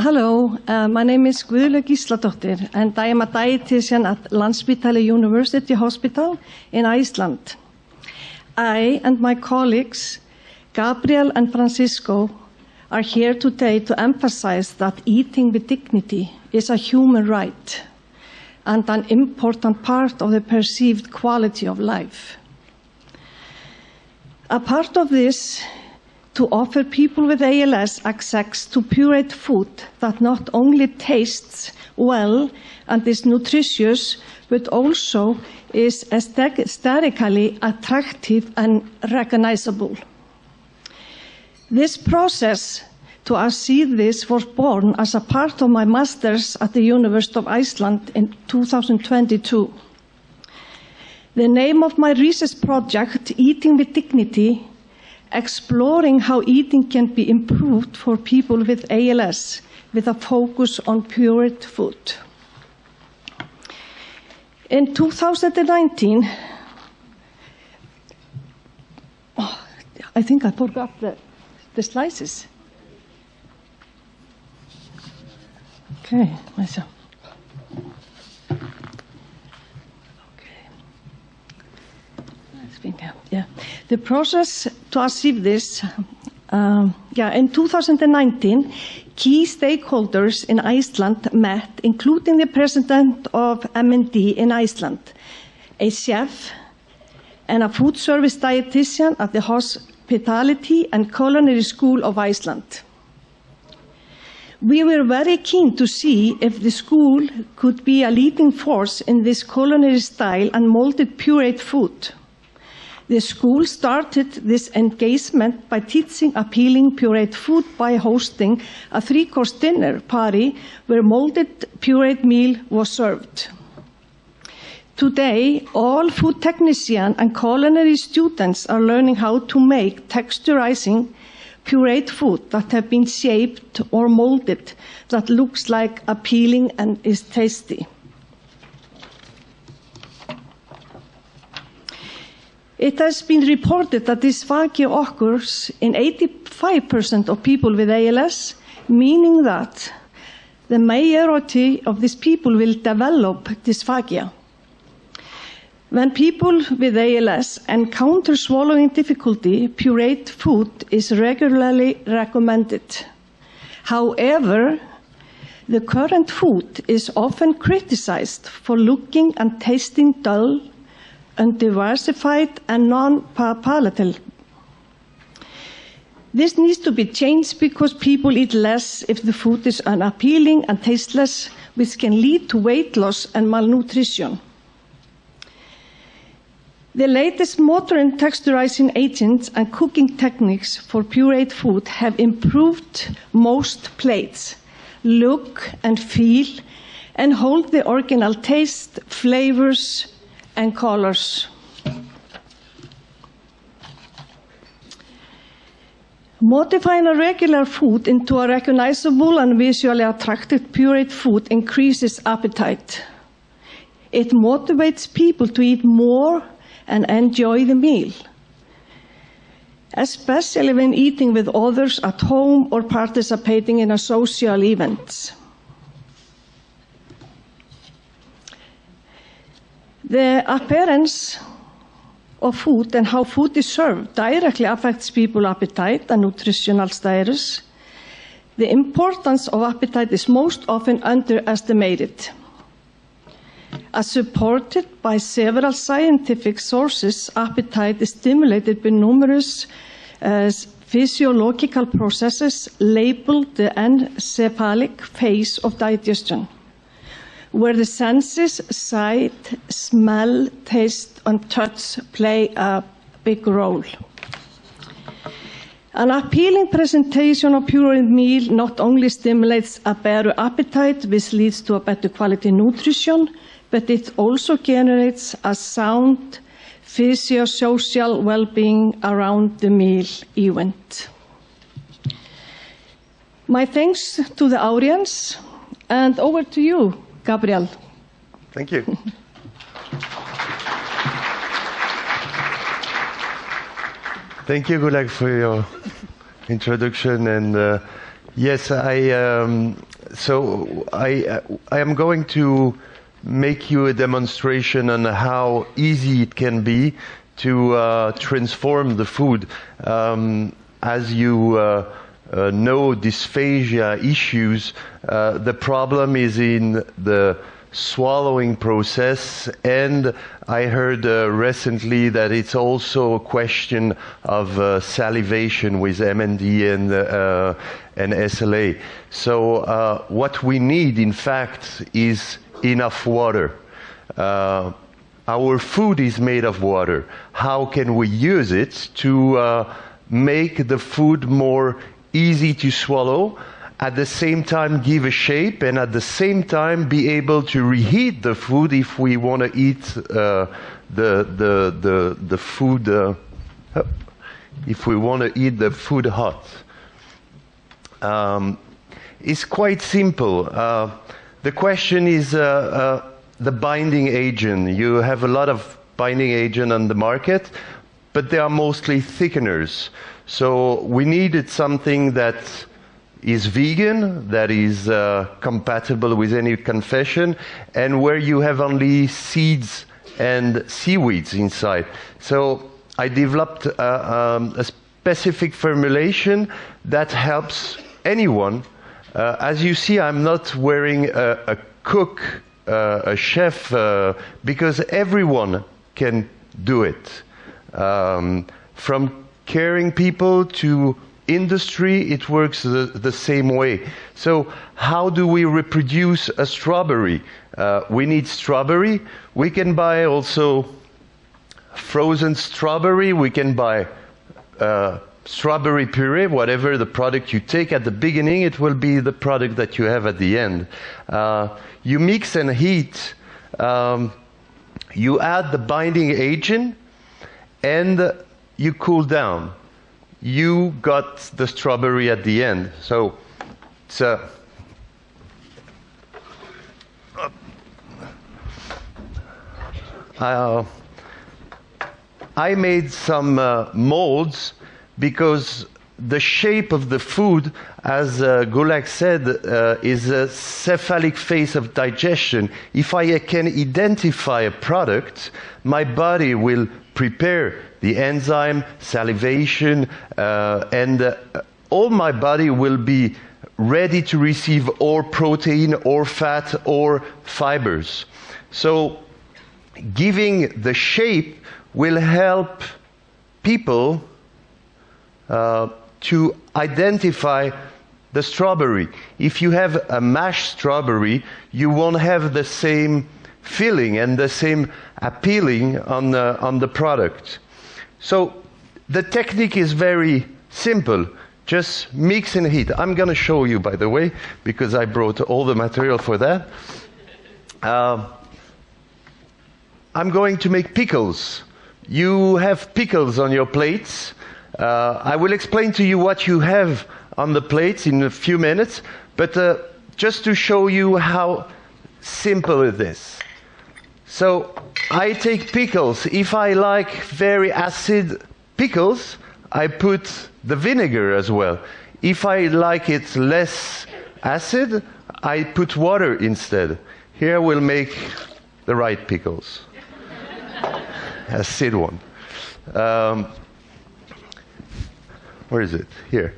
Hello, my name is Guðlaug Gísladóttir, and I am a dietitian at Landspítali University Hospital in Iceland. I and my colleagues, Gabriel and Francesco, are here today to emphasize that eating with dignity is a human right and an important part of the perceived quality of life. A part of this to offer people with ALS access to pureed food that not only tastes well and is nutritious, but also is aesthetically attractive and recognizable. This process to achieve this was born as a part of my master's at the University of Iceland in 2022. The name of my research project, Eating with Dignity, exploring how eating can be improved for people with ALS with a focus on pureed food. In 2019, I think I forgot the slices. Okay, myself. Yeah. The process to achieve this, in 2019, key stakeholders in Iceland met, including the president of MND in Iceland, a chef, and a food service dietitian at the Hospitality and Culinary School of Iceland. We were very keen to see if the school could be a leading force in this culinary style and molded pureed food. The school started this engagement by teaching appealing pureed food by hosting a three-course dinner party where molded pureed meal was served. Today, all food technicians and culinary students are learning how to make texturizing pureed food that have been shaped or molded that looks like appealing and is tasty. It has been reported that dysphagia occurs in 85% of people with ALS, meaning that the majority of these people will develop dysphagia. When people with ALS encounter swallowing difficulty, pureed food is regularly recommended. However, the current food is often criticized for looking and tasting dull, undiversified, and non-palatable. This needs to be changed because people eat less if the food is unappealing and tasteless, which can lead to weight loss and malnutrition. The latest modern texturizing agents and cooking techniques for pureed food have improved most plates, look and feel, and hold the original taste, flavors, and colors. Modifying a regular food into a recognizable and visually attractive pureed food increases appetite. It motivates people to eat more and enjoy the meal, especially when eating with others at home or participating in a social event. The appearance of food and how food is served directly affects people's appetite and nutritional status. The importance of appetite is most often underestimated. As supported by several scientific sources, appetite is stimulated by numerous physiological processes labeled the encephalic phase of digestion, where the senses sight, smell, taste, and touch play a big role. An appealing presentation of pureed meal not only stimulates a better appetite, which leads to a better quality nutrition, but it also generates a sound physiosocial well-being around the meal event. My thanks to the audience, and over to you, Gabriel. Thank you. Thank you, Guðlaug, for your introduction and Yes, so I am going to make you a demonstration on how easy it can be to transform the food. As you know, dysphagia issues, the problem is in the swallowing process, and I heard recently that it's also a question of salivation with MND and SLA. So what we need, in fact, is enough water. Our food is made of water. How can we use it to make the food more easy to swallow, at the same time give a shape, and at the same time be able to reheat the food if we want to eat the food, if we want to eat the food hot. It's quite simple. The question is the binding agent. You have a lot of binding agent on the market, but they are mostly thickeners. So we needed something that is vegan, that is compatible with any confession, and where you have only seeds and seaweeds inside. So I developed a specific formulation that helps anyone. As you see, I'm not wearing a cook, a chef, because everyone can do it. From caring people to industry, it works the same way. So how do we reproduce a strawberry? We need strawberry. We can buy also frozen strawberry. We can buy strawberry puree. Whatever the product you take at the beginning, it will be the product that you have at the end. You mix and heat. You add the binding agent, and you cool down. You got the strawberry at the end. So it's I made some molds because the shape of the food, as Guðlaug said, is a cephalic phase of digestion. If I can identify a product, my body will prepare the enzyme, salivation, and all my body will be ready to receive or protein or fat or fibers. So giving the shape will help people to identify the strawberry. If you have a mashed strawberry, you won't have the same feeling and the same appealing on the product. So the technique is very simple. Just mix and heat. I'm going to show you, by the way, because I brought all the material for that. I'm going to make pickles. You have pickles on your plates. I will explain to you what you have on the plates in a few minutes, but just to show you how simple it is. So I take pickles. If I like very acid pickles, I put the vinegar as well. If I like it less acid, I put water instead. Here we'll make the right pickles. Acid one. Where is it? Here.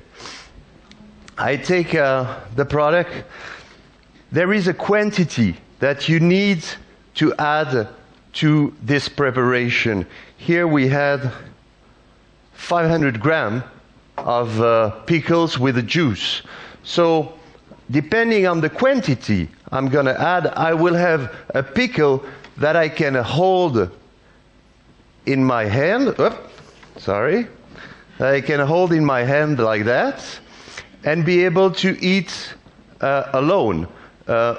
I take the product. There is a quantity that you need to add to this preparation. Here we had 500 grams of pickles with the juice. So depending on the quantity I'm going to add, I will have a pickle that I can hold in my hand. Sorry. I can hold in my hand like that and be able to eat alone.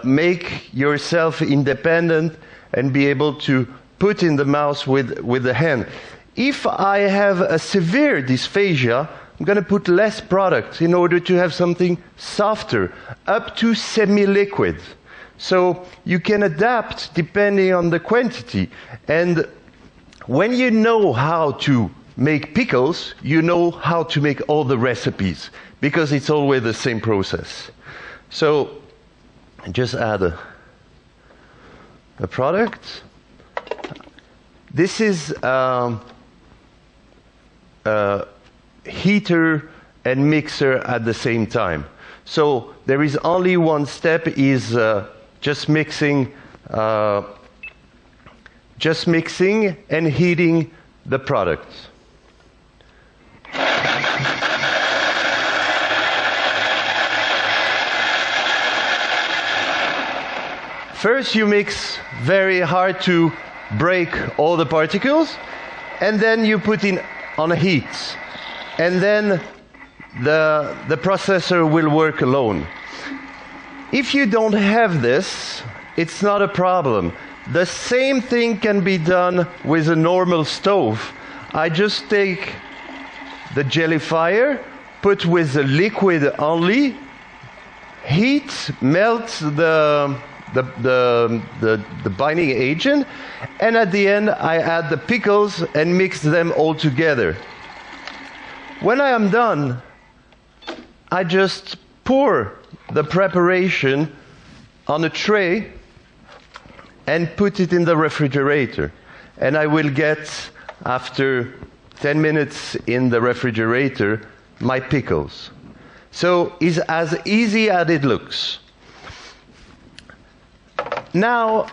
Make yourself independent and be able to put in the mouth with the hand. If I have a severe dysphagia, I'm going to put less product in order to have something softer, up to semi-liquid. So you can adapt depending on the quantity. And when you know how to make pickles, you know how to make all the recipes. because it's always the same process. So just add a product. This is heater and mixer at the same time. So there is only one step, is just mixing and heating the product. First you mix very hard to break all the particles, and then you put in on a heat, and then the processor will work alone. If you don't have this, it's not a problem. The same thing can be done with a normal stove. I just take the jellifier, put with the liquid only, heat, melt the binding agent, and at the end I add the pickles and mix them all together. When I am done, I just pour the preparation on a tray and put it in the refrigerator. And I will get, after 10 minutes in the refrigerator, my pickles. So it's as easy as it looks. Now,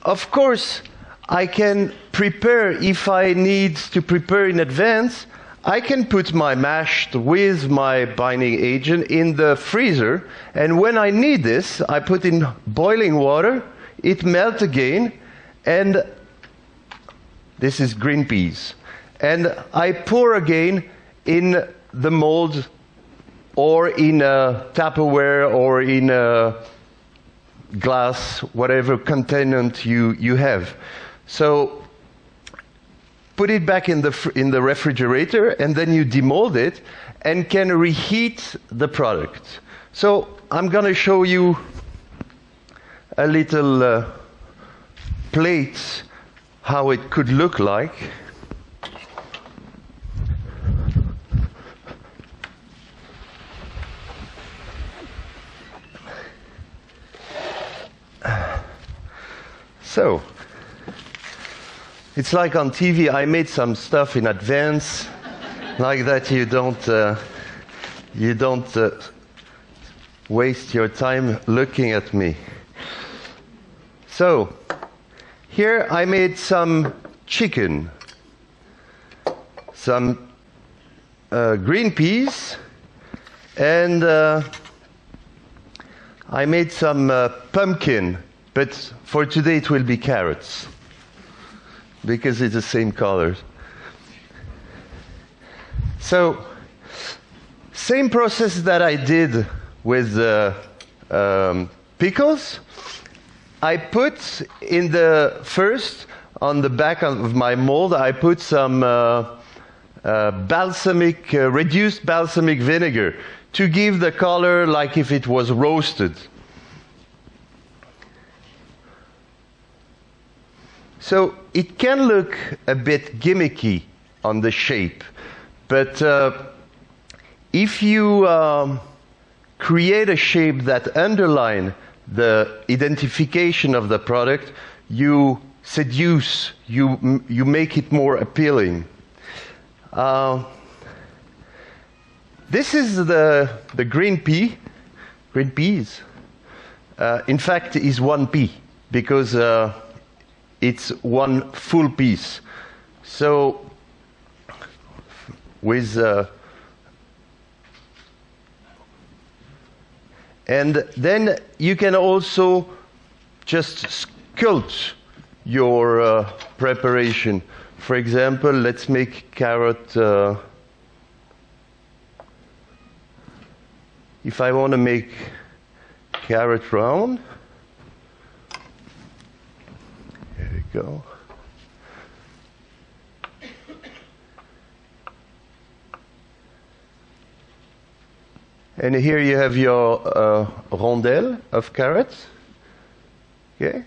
of course, I can prepare, if I need to prepare in advance, I can put my mashed with my binding agent in the freezer, and when I need this, I put in boiling water, it melts again, and this is green peas. And I pour again in the mold, or in a Tupperware, or in a glass, whatever containment you have. So put it back in the refrigerator, and then you demold it and can reheat the product. So I'm going to show you a little plate, how it could look like. So, it's like on TV, I made some stuff in advance, like that you don't waste your time looking at me. So, here I made some chicken, some green peas, and I made some pumpkin, but for today it will be carrots, because it's the same colors. So, same process that I did with pickles. I put in first, on the back of my mold, I put some reduced balsamic vinegar to give the color like if it was roasted. So it can look a bit gimmicky on the shape, but if you create a shape that underlines the identification of the product, you seduce, you make it more appealing. This is the green peas. In fact, is one pea, because it's one full piece. So with and then you can also just sculpt your preparation. For example, let's make carrot. If I want to make carrot round, there we go. And here you have your rondelle of carrots. Okay.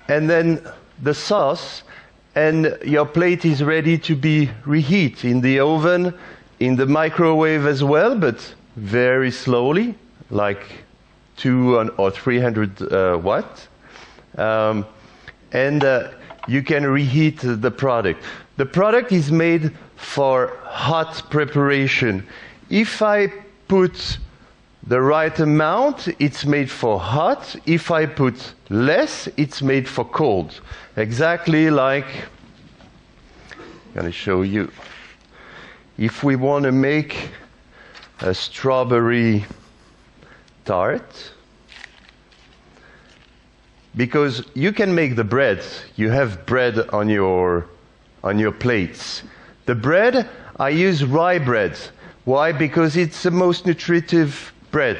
And then the sauce, and your plate is ready to be reheated in the oven, in the microwave as well, but very slowly, like 200 or 300 watt. And you can reheat the product. The product is made for hot preparation. If I put the right amount, it's made for hot. If I put less, it's made for cold. Exactly like, I'm going to show you. If we want to make a strawberry tart, because you can make the bread, you have bread on your plates. The bread, I use rye bread. Why? Because it's the most nutritive bread,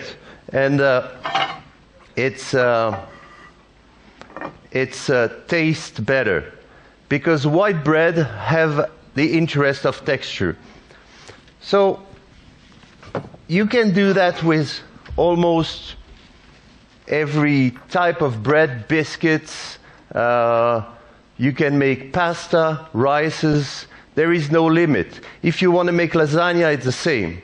and it's tastes better. Because white bread have the interest of texture. So you can do that with almost every type of bread, biscuits. You can make pasta, rices. There is no limit. If you want to make lasagna, it's the same.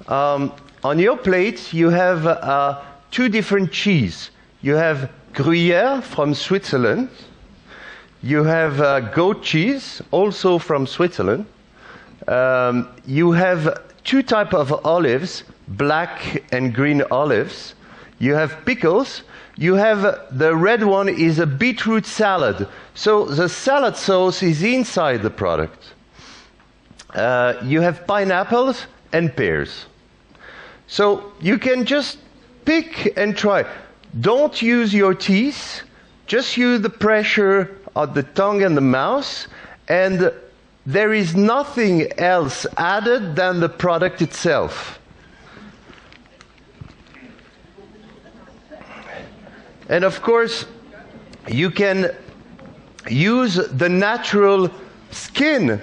On your plate, you have 2 different cheese. You have Gruyère from Switzerland. You have goat cheese, also from Switzerland. You have 2 types of olives, black and green olives. You have pickles. You have the red one is a beetroot salad. So the salad sauce is inside the product. You have pineapples and pears. So you can just pick and try. Don't use your teeth. Just use the pressure of the tongue and the mouth. And there is nothing else added than the product itself. And of course, you can use the natural skin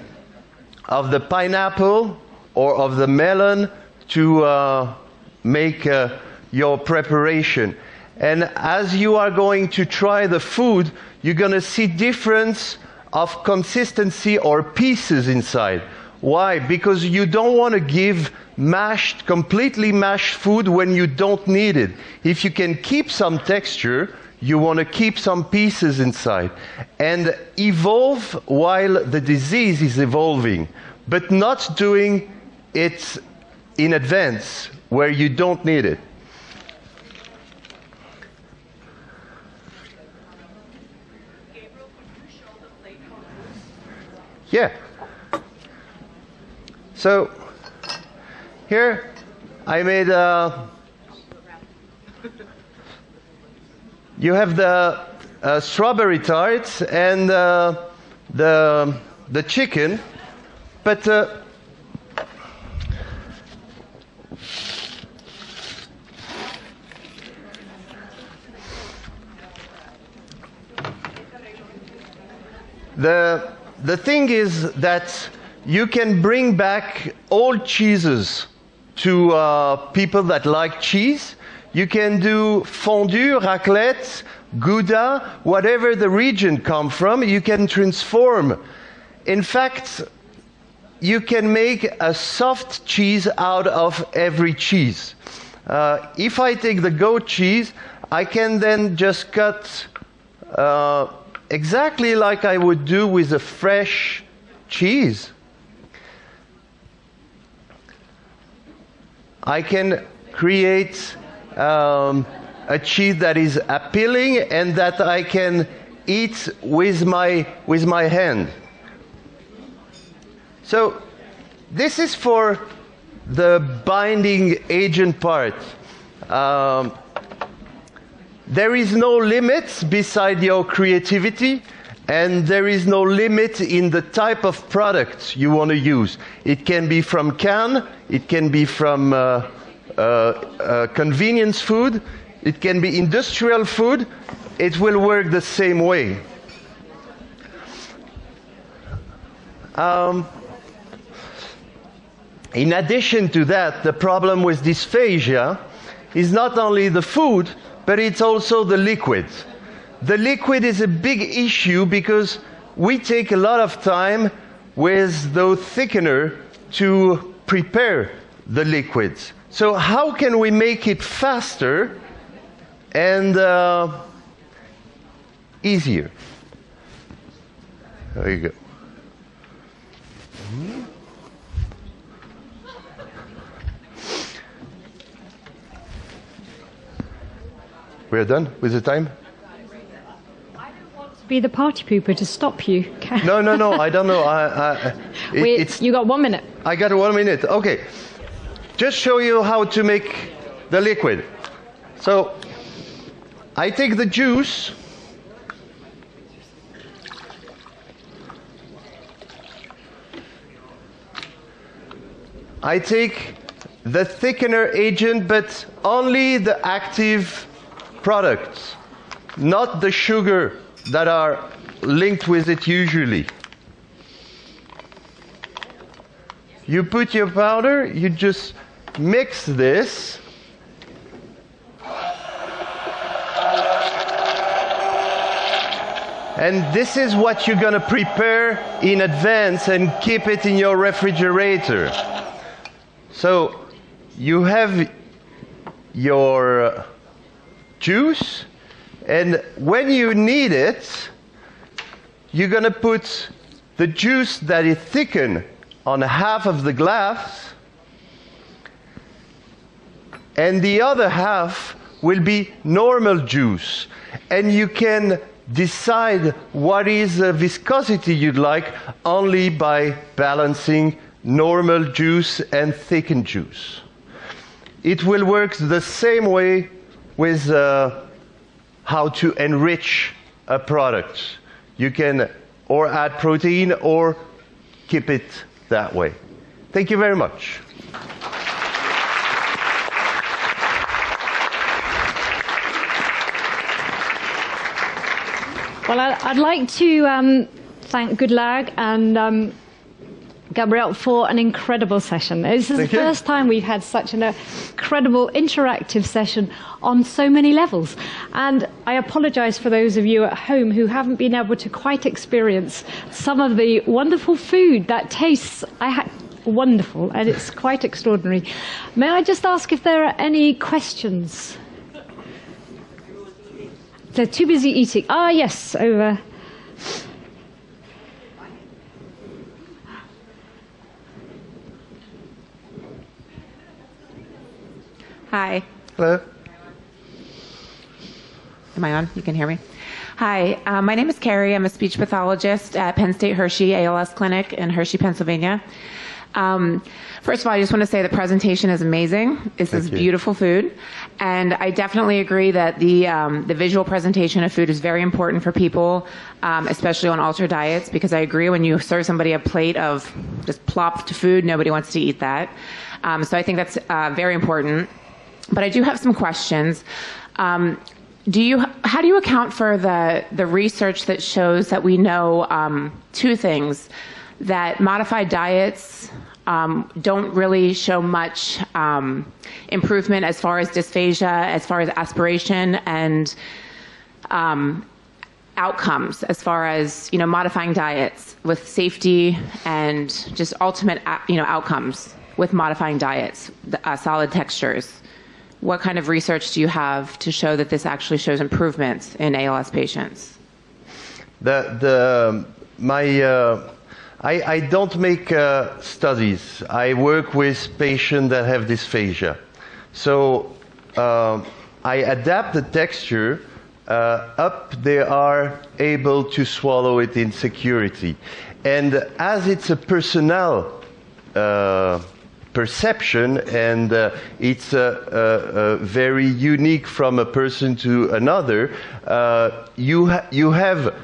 of the pineapple or of the melon to make your preparation. And as you are going to try the food, you're going to see difference of consistency or pieces inside. Why? Because you don't want to give completely mashed food when you don't need it. If you can keep some texture, you want to keep some pieces inside. And evolve while the disease is evolving, but not doing it in advance where you don't need it. Gabriel, could you show the plate how it works? Yeah. So here I made you have the strawberry tart and the chicken, but the thing is that you can bring back old cheeses to people that like cheese. You can do fondue, raclette, gouda, whatever the region comes from, you can transform. In fact, you can make a soft cheese out of every cheese. If I take the goat cheese, I can then just cut exactly like I would do with a fresh cheese. I can create a cheese that is appealing and that I can eat with my hand. So this is for the binding agent part. There is no limit beside your creativity, and there is no limit in the type of product you want to use. It can be from can, it can be from convenience food, it can be industrial food. It will work the same way. In addition to that, the problem with dysphagia is not only the food, but it's also the liquid. The liquid is a big issue because we take a lot of time with the thickener to prepare the liquids. So how can we make it faster and easier? There you go. We're done with the time? Be the party pooper to stop you. No, I don't know. You got 1 minute. I got 1 minute. Okay. Just show you how to make the liquid. So, I take the juice. I take the thickener agent, but only the active products, not the sugar that are linked with it usually. You put your powder, you just mix this. And this is what you're going to prepare in advance and keep it in your refrigerator. So you have your juice, and when you need it, you're going to put the juice that is thickened on half of the glass, and the other half will be normal juice. And you can decide what is the viscosity you'd like only by balancing normal juice and thickened juice. It will work the same way with how to enrich a product. You can or add protein or keep it that way. Thank you very much. Well, I'd like to thank Guðlaug and Gabriel for an incredible session. This is the first time we've had such an incredible interactive session on so many levels. And I apologize for those of you at home who haven't been able to quite experience some of the wonderful food that tastes wonderful, and it's quite extraordinary. May I just ask if there are any questions? They're too busy eating. Ah, yes, over. Hi. Hello. Am I on? You can hear me? Hi, my name is Carrie. I'm a speech pathologist at Penn State Hershey ALS Clinic in Hershey, Pennsylvania. First of all, I just want to say the presentation is amazing. This is beautiful food. And I definitely agree that the visual presentation of food is very important for people, especially on altered diets, because I agree when you serve somebody a plate of just plopped food, nobody wants to eat that. So I think that's very important. But I do have some questions. How do you account for the research that shows that we know two things, that modified diets don't really show much improvement as far as dysphagia, as far as aspiration, and outcomes as far as modifying diets with safety and just ultimate outcomes with modifying diets, solid textures? What kind of research do you have to show that this actually shows improvements in ALS patients? I don't make studies. I work with patients that have dysphagia. So I adapt the texture up they are able to swallow it in security. And as it's a personal perception, and it's very unique from a person to another, you have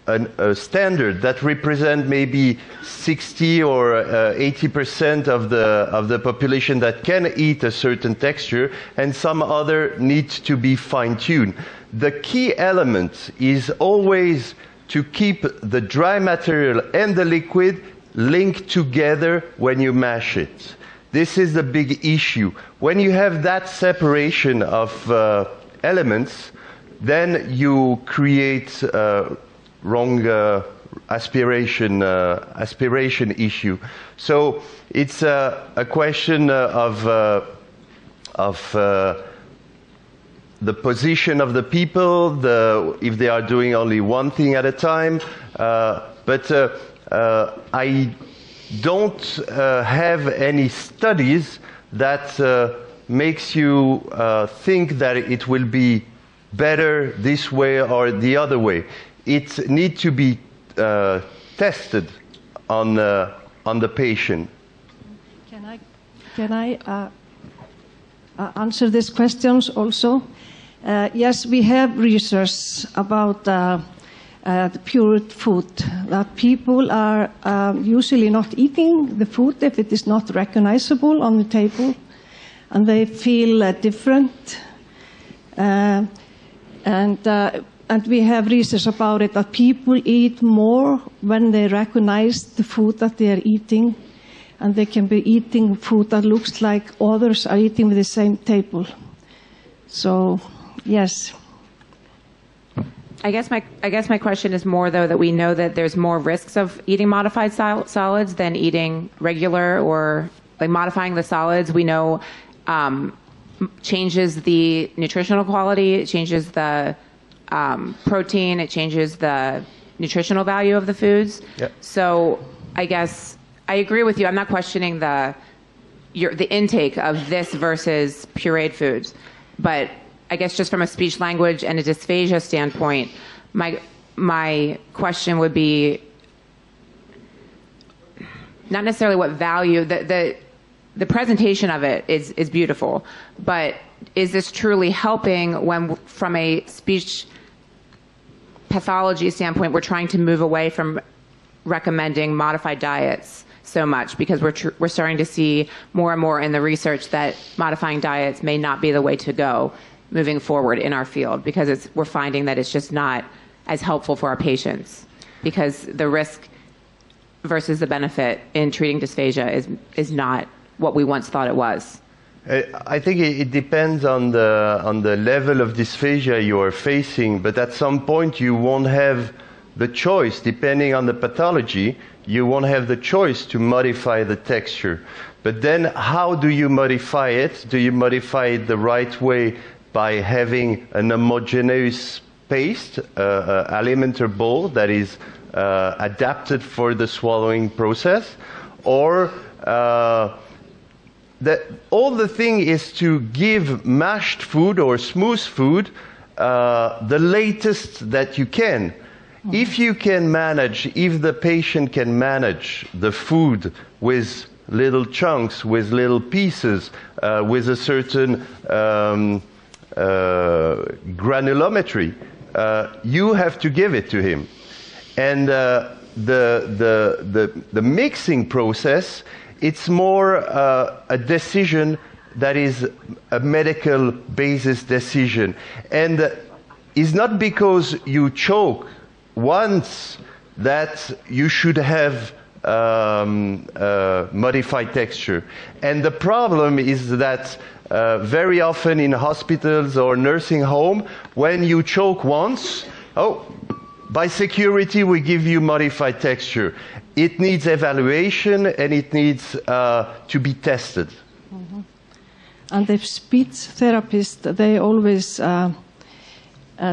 a standard that represents maybe 60 or 80% of the population that can eat a certain texture, and some other needs to be fine-tuned. The key element is always to keep the dry material and the liquid linked together when you mash it. This is the big issue. When you have that separation of elements, then you create wrong aspiration issue. So it's a question of the position of the people, if they are doing only one thing at a time. But I don't have any studies that makes you think that it will be better this way or the other way. It needs to be tested on the patient. Can I answer these questions also? Yes, we have research about the pure food, that people are usually not eating the food if it is not recognizable on the table, and they feel different. And we have research about it, that people eat more when they recognize the food that they are eating, and they can be eating food that looks like others are eating with the same table. So, yes. I guess my question is more, though, that we know that there's more risks of eating modified solids than eating regular, or like modifying the solids. We know changes the nutritional quality, it changes the protein, it changes the nutritional value of the foods. Yep. So I guess I agree with you. I'm not questioning the intake of this versus pureed foods, but I guess just from a speech language and a dysphagia standpoint, my question would be not necessarily what value, the presentation of it is beautiful, but is this truly helping when, from a speech pathology standpoint, we're trying to move away from recommending modified diets so much, because we're starting to see more and more in the research that modifying diets may not be the way to go moving forward in our field, because we're finding that it's just not as helpful for our patients, because the risk versus the benefit in treating dysphagia is not what we once thought it was. I think it depends on the level of dysphagia you are facing, but at some point you won't have the choice, depending on the pathology, you won't have the choice to modify the texture. But then how do you modify it? Do you modify it the right way by having an homogeneous paste, alimentar bowl that is adapted for the swallowing process? Or all the thing is to give mashed food or smooth food the latest that you can. If you can manage, if the patient can manage the food with little chunks, with little pieces, with a certain granulometry, you have to give it to him. And the mixing process, it's more a decision that is a medical basis decision. And it's not because you choke once that you should have modified texture. And the problem is that very often in hospitals or nursing home, when you choke once, by security we give you modified texture. It needs evaluation and it needs to be tested. Mm-hmm. And the speech therapist, they always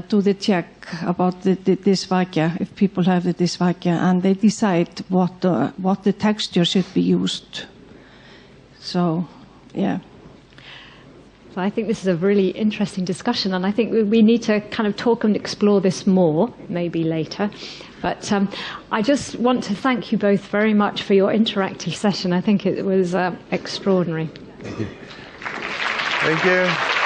do the check about the dysphagia, if people have the dysphagia, and they decide what the texture should be used. So, yeah. So I think this is a really interesting discussion, and I think we need to kind of talk and explore this more, maybe later. But I just want to thank you both very much for your interactive session. I think it was extraordinary. Thank you. Thank you.